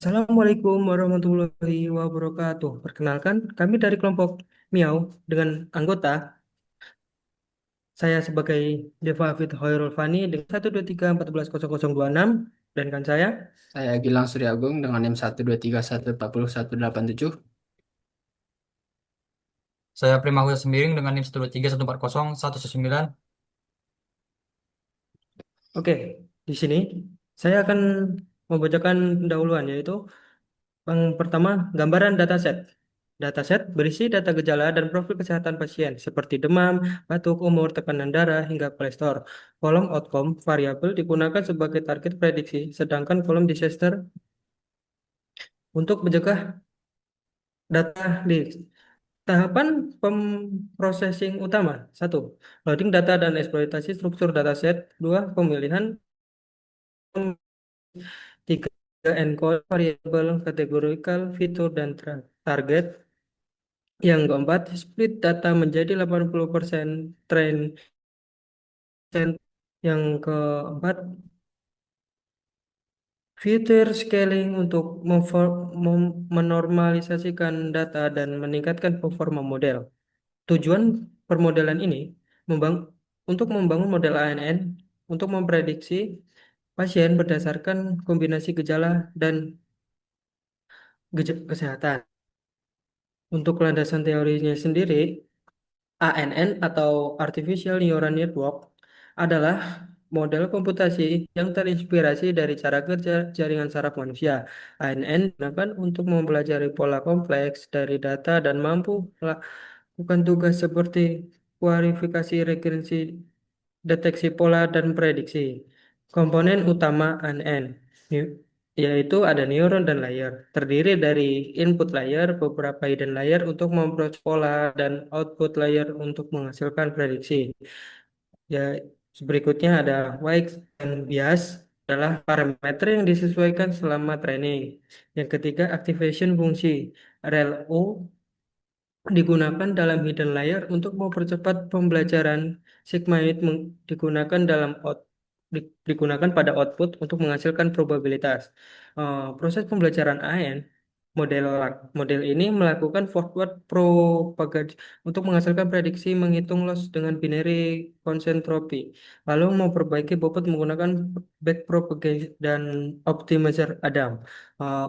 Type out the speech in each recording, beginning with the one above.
Assalamualaikum warahmatullahi wabarakatuh. Perkenalkan, kami dari kelompok Miau dengan anggota saya sebagai Deva Hafid Hoyrul Fani dengan 123140026 dan kan saya. Saya Gilang Suryagung dengan NIM 123140187. Saya Prima Huda Sembiring dengan NIM 123140119. Oke, di sini saya akan membacakan pendahuluan yaitu yang pertama, gambaran dataset. Dataset berisi data gejala dan profil kesehatan pasien seperti demam, batuk, umur, tekanan darah, hingga kolesterol. Kolom outcome variabel digunakan sebagai target prediksi, sedangkan kolom disaster untuk mencegah data leaks. Tahapan pemprocessing utama. Satu, loading data dan eksploitasi struktur dataset. Dua, pemilihan. Tiga, encode variabel, kategorical, fitur, dan target. Yang keempat, split data menjadi 80% train. Yang keempat, fitur scaling untuk menormalisasikan data dan meningkatkan performa model. Tujuan permodelan ini untuk membangun model ANN untuk memprediksi pasien berdasarkan kombinasi gejala dan kesehatan. Untuk landasan teorinya sendiri, ANN atau Artificial Neural Network adalah model komputasi yang terinspirasi dari cara kerja jaringan saraf manusia. ANN digunakan untuk mempelajari pola kompleks dari data dan mampu melakukan tugas seperti kualifikasi, regresi, deteksi pola, dan prediksi. Komponen utama ANN yaitu ada neuron dan layer. Terdiri dari input layer, beberapa hidden layer untuk memproses pola, dan output layer untuk menghasilkan prediksi. Ya, berikutnya ada Weiss dan bias adalah parameter yang disesuaikan selama training. Yang ketiga, activation fungsi. ReLU digunakan dalam hidden layer untuk mempercepat pembelajaran. Sigmoid digunakan digunakan pada output untuk menghasilkan probabilitas. Proses pembelajaran AN model model ini melakukan forward propagation untuk menghasilkan prediksi menghitung loss dengan binary consentropy, lalu memperbaiki bobot menggunakan backpropagation dan optimizer Adam.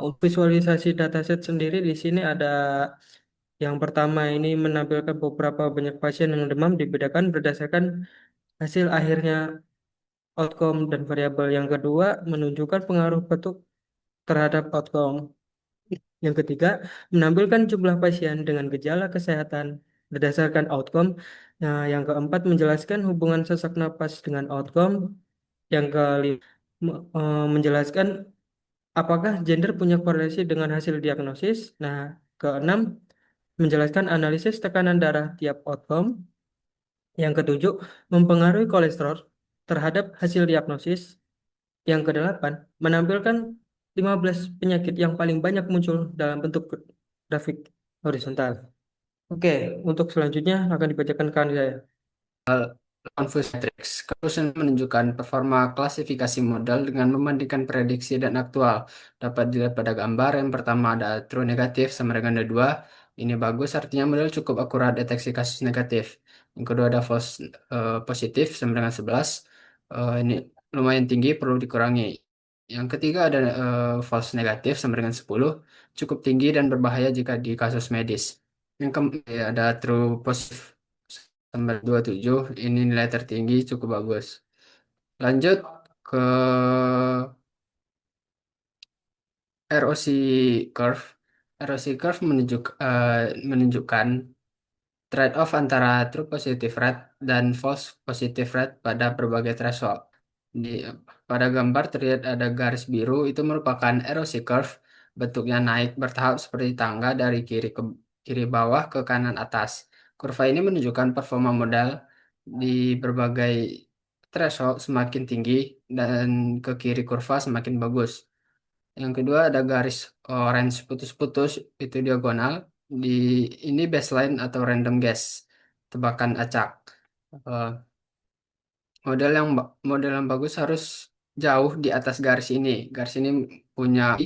Untuk visualisasi dataset sendiri di sini ada yang pertama ini menampilkan beberapa banyak pasien yang demam dibedakan berdasarkan hasil akhirnya outcome dan variabel. Yang kedua menunjukkan pengaruh batuk terhadap outcome. Yang ketiga menampilkan jumlah pasien dengan gejala kesehatan berdasarkan outcome. Nah, yang keempat menjelaskan hubungan sesak napas dengan outcome. Yang kelima menjelaskan apakah gender punya korelasi dengan hasil diagnosis. Nah, keenam menjelaskan analisis tekanan darah tiap outcome. Yang ketujuh, mempengaruhi kolesterol terhadap hasil diagnosis. Yang kedelapan, menampilkan 15 penyakit yang paling banyak muncul dalam bentuk grafik horizontal. Oke, untuk selanjutnya akan dibacakan kan saya. Confuse Matrix. Conclusion menunjukkan performa klasifikasi modal dengan membandingkan prediksi dan aktual. Dapat dilihat pada gambar. Yang pertama ada true negatif sama dengan ada 2. Ini bagus, artinya model cukup akurat deteksi kasus negatif. Yang kedua ada false positif sama dengan 11. Ini lumayan tinggi, perlu dikurangi. Yang ketiga ada false negatif sama dengan 10. Cukup tinggi dan berbahaya jika di kasus medis. Yang keempat ada true positif tambah 27, ini nilai tertinggi cukup bagus. Lanjut ke ROC curve. ROC curve menunjukkan trade-off antara true positive rate dan false positive rate pada berbagai threshold. Di, pada gambar terlihat ada garis biru, itu merupakan ROC curve, bentuknya naik bertahap seperti tangga dari kiri bawah ke kanan atas. Kurva ini menunjukkan performa modal di berbagai threshold semakin tinggi dan ke kiri kurva semakin bagus. Yang kedua ada garis orange putus-putus, itu diagonal. Di ini baseline atau random guess, tebakan acak. Eh, model yang bagus harus jauh di atas garis ini. Garis ini punya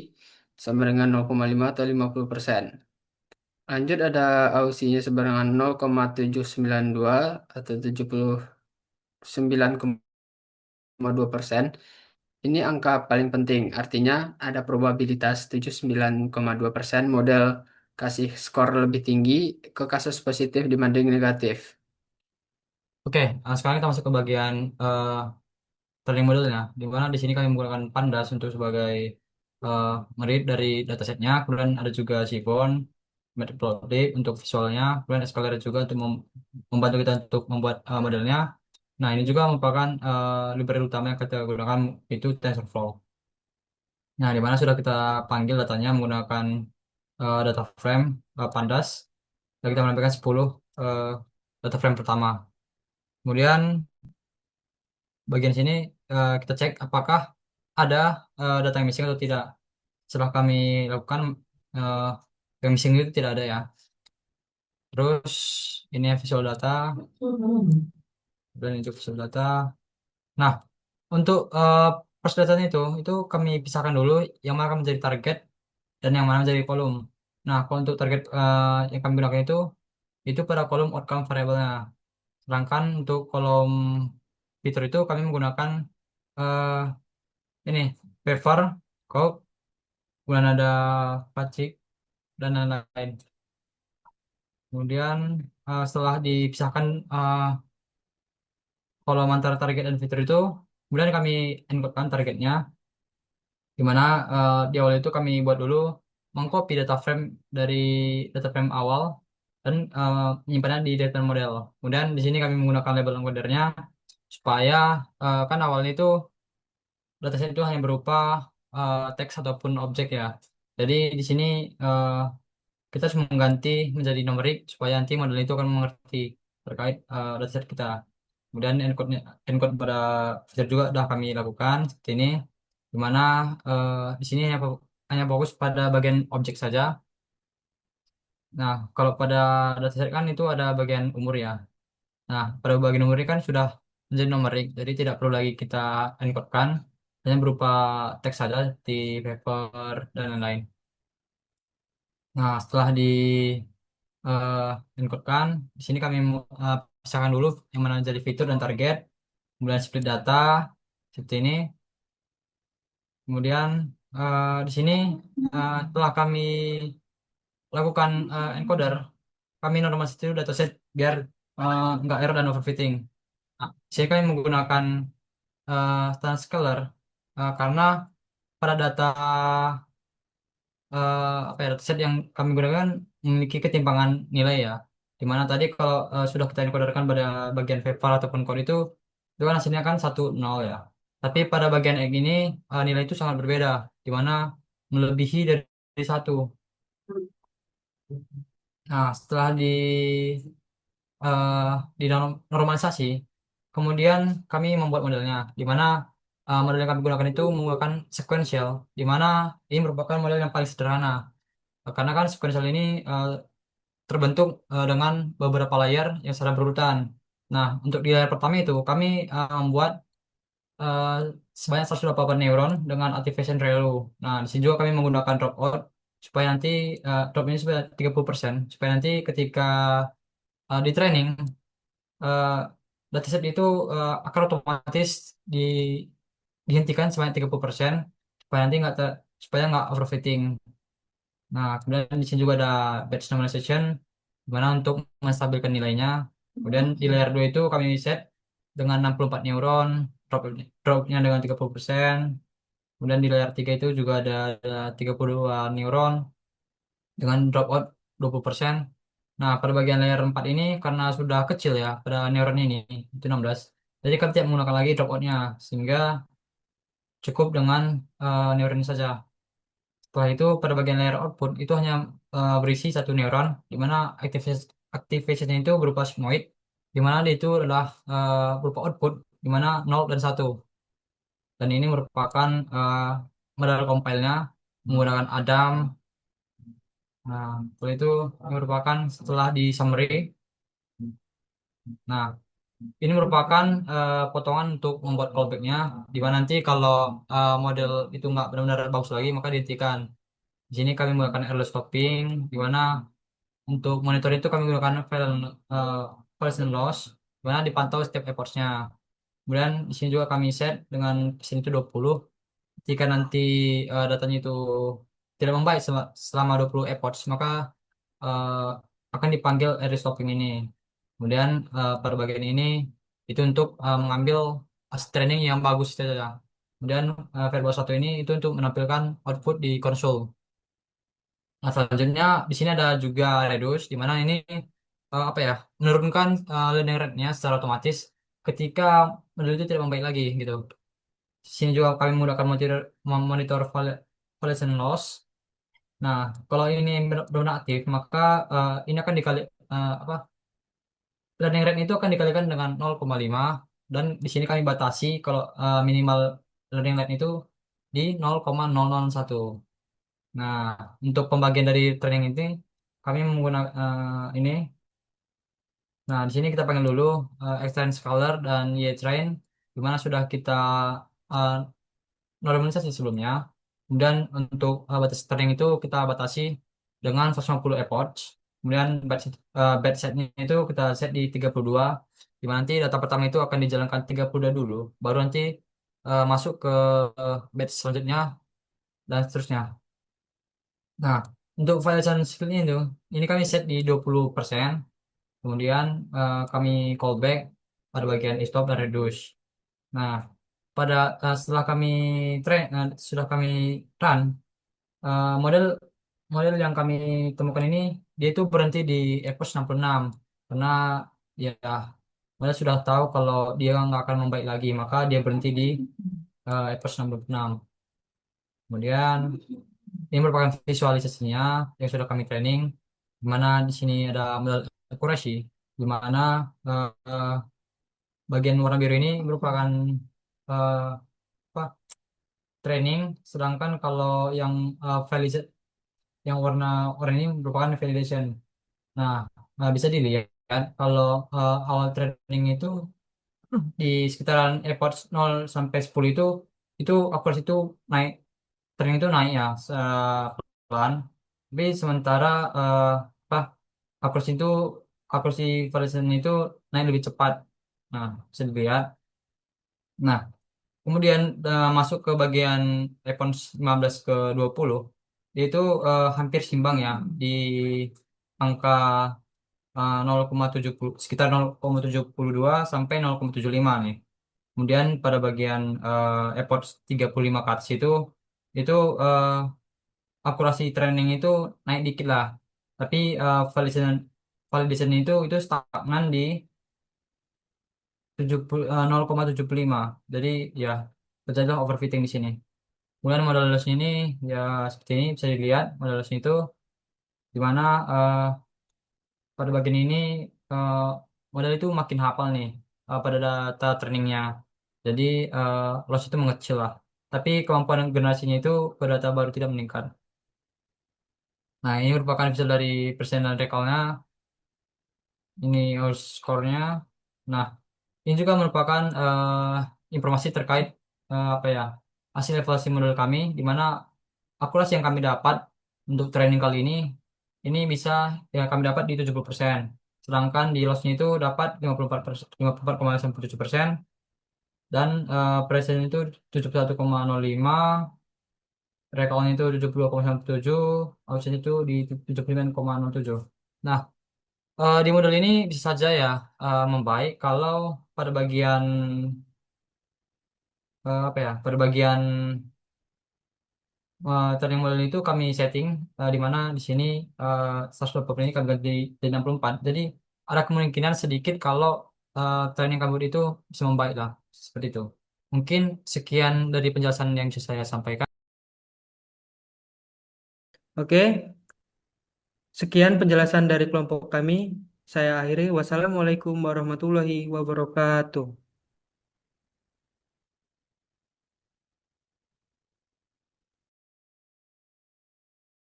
sama dengan 0,5 atau 50%. Lanjut ada Ausinya sebarengan 0,792 atau 79,2%. Ini angka paling penting, artinya ada probabilitas 79,2% model kasih skor lebih tinggi ke kasus positif dibanding negatif. Oke, sekarang kita masuk ke bagian training modelnya, di mana di sini kami menggunakan Pandas untuk sebagai uh, meread dari datasetnya, kemudian ada juga Seaborn, Matplotlib untuk visualnya, kemudian Escalator juga untuk membantu kita untuk membuat modelnya. Nah, ini juga merupakan library utama yang kita gunakan, itu TensorFlow. Nah, di mana sudah kita panggil datanya menggunakan data frame Pandas, dan kita menampilkan 10 eh, data frame pertama. Kemudian bagian sini kita cek apakah ada data yang missing atau tidak. Setelah kami lakukan uh, yang missing itu tidak ada ya. Terus ini visual data dan untuk visual data. Nah, untuk first datanya itu kami pisahkan dulu yang mana akan menjadi target dan yang mana menjadi kolom. Nah, kalau untuk target yang kami gunakan itu pada kolom outcome variable-nya. Sedangkan untuk kolom fitur itu kami menggunakan eh, ini paper, code, kemudian ada pacik dan lain-lain. Kemudian setelah dipisahkan kolom antara target dan fitur itu, kemudian kami inputkan targetnya, di mana di awal itu kami buat dulu mengcopy data frame dari data frame awal dan menyimpannya di data model. Kemudian di sini kami menggunakan label encodernya supaya kan awalnya itu dataset itu hanya berupa teks ataupun objek ya. Jadi di sini eh, kita harus mengganti menjadi numerik supaya nanti model itu akan mengerti terkait dataset kita. Kemudian encode pada fitur juga sudah kami lakukan seperti ini, di mana di sini hanya fokus pada bagian objek saja. Nah, kalau pada dataset kan itu ada bagian umur ya. Nah, pada bagian umur ini kan sudah menjadi numerik, jadi tidak perlu lagi kita encodekan, hanya berupa teks saja di paper dan lain-lain. Nah, setelah di uh, encode-kan, di sini kami pisahkan dulu yang mana jadi fitur dan target, kemudian split data seperti ini. Kemudian di sini telah kami lakukan encoder, kami normalisasi dulu dataset biar nggak error dan overfitting. Nah, di sini kami menggunakan standard scalar karena pada data apa ya dataset yang kami gunakan memiliki ketimpangan nilai ya. Dimana tadi kalau sudah kita encoderkan pada bagian VAR ataupun code itu kan hasilnya kan 1 0 ya. Tapi pada bagian egg ini nilai itu sangat berbeda, di mana melebihi dari 1. Nah, setelah eh, normalisasi, kemudian kami membuat modelnya, di mana model yang kami gunakan itu menggunakan sequential, di mana ini merupakan model yang paling sederhana. Karena kan sequential ini terbentuk dengan beberapa layer yang secara berurutan. Nah, untuk di layer pertama itu kami membuat eh, sebanyak 128 neuron dengan activation ReLU. Nah, di sini juga kami menggunakan dropout supaya nanti drop ini supaya 30%, supaya nanti ketika di training eh, dataset itu akan otomatis di, dihentikan sebanyak 30% supaya nanti supaya nggak overfitting. Nah, kemudian di sini juga ada batch normalization, di mana untuk menstabilkan nilainya. Kemudian di layer 2 itu kami set dengan 64 neuron, dropnya dengan 30%. Kemudian di layer 3 itu juga ada 32 neuron dengan dropout 20%. Nah, pada bagian layer 4 ini karena sudah kecil ya, pada neuron ini, itu 16. Jadi kita tidak menggunakan lagi dropoutnya, sehingga cukup dengan neuron ini saja. Setelah itu pada bagian layer output itu hanya berisi satu neuron, di mana activation itu berupa sigmoid, di mana dia itu adalah berupa output, di mana 0 dan 1. Dan ini merupakan modal compile-nya menggunakan Adam. Nah, setelah itu ini merupakan setelah di summary. Nah, ini merupakan potongan untuk membuat callback-nya, di mana nanti kalau model itu nggak benar-benar bagus lagi, maka dihentikan. Di sini kami menggunakan airless stopping, di mana untuk monitor itu kami menggunakan uh, Velocity loss, di mana dipantau setiap effortnya. Kemudian di sini juga kami set dengan di sini itu 20. Jika nanti datanya itu tidak membaik selama 20 efforts, maka eh, akan dipanggil airless stopping ini. Kemudian pada bagian ini itu untuk mengambil training yang bagus itu saja. Kemudian variable satu ini itu untuk menampilkan output di konsol. Nah, selanjutnya di sini ada juga Reduce, di mana ini apa ya, menurunkan learning rate-nya secara otomatis ketika model itu tidak membaik lagi gitu. Di sini juga kami menggunakan monitor validation loss. Nah, kalau ini benar-benar aktif, maka ini akan dikali apa, learning rate itu akan dikalikan dengan 0,5, dan di sini kami batasi kalau minimal learning rate itu di 0,001. Nah, untuk pembagian dari training ini kami menggunakan ini. Nah, di sini kita panggil dulu extend scalar dan train, di mana sudah kita uh, normalisasi sebelumnya. Kemudian untuk batas training itu kita batasi dengan 150 epoch. Kemudian batch setnya itu kita set di 32, di mana nanti data pertama itu akan dijalankan 32 dulu, baru nanti masuk ke batch selanjutnya dan seterusnya. Nah, untuk validation skill ini kami set di 20%. Kemudian kami callback pada bagian stop dan reduce. Nah, setelah kami sudah kami run model model yang kami temukan ini, dia itu berhenti di Epos 66 karena ya model sudah tahu kalau dia nggak akan membaik lagi, maka dia berhenti di Epos 66. Kemudian ini merupakan visualisasinya yang sudah kami training, di mana di sini ada model akurasi, di mana eh, eh, bagian warna biru ini merupakan eh, apa, training, sedangkan kalau yang validation, yang warna oranye ini merupakan validation. Nah, bisa dilihat kalau awal training itu di sekitaran airport 0 sampai 10 itu akurasi itu naik, training itu naik ya pelan. Tapi sementara apa, akurasi itu akurasi validation itu naik lebih cepat. Nah, bisa dilihat. Nah, kemudian masuk ke bagian respons 15 ke 20, dia itu hampir simbang ya di angka 0,70, sekitar 0,72 sampai 0,75 nih. Kemudian pada bagian effort 35 ke atas itu akurasi training itu naik dikit lah. Tapi validation validation itu stagnan di 0,75. Jadi ya terjadilah overfitting di sini. Kemudian model lossnya ini ya seperti ini, bisa dilihat model lossnya itu di mana pada bagian ini eh, model itu makin hafal nih pada data trainingnya. Jadi loss itu mengecil lah. Tapi kemampuan generasinya itu pada data baru tidak meningkat. Nah, ini merupakan hasil dari persenan recall-nya. Ini score-nya. Nah, ini juga merupakan informasi terkait apa ya, hasil evaluasi model kami, di mana akurasi yang kami dapat untuk training kali ini bisa ya kami dapat di 70%. Sedangkan di loss-nya itu dapat 54%, 54,97%, dan presiden itu 71,05, recall-nya itu 72,97, outset itu di 79,07. Nah, di model ini bisa saja ya membaik kalau pada bagian apa ya, pada bagian training model itu kami setting di mana di sini 120 ini kami ganti jadi 64. Jadi ada kemungkinan sedikit kalau training kabut itu bisa membaik lah, seperti itu. Mungkin sekian dari penjelasan yang bisa saya sampaikan. Oke, sekian penjelasan dari kelompok kami. Saya akhiri. Wassalamualaikum warahmatullahi wabarakatuh.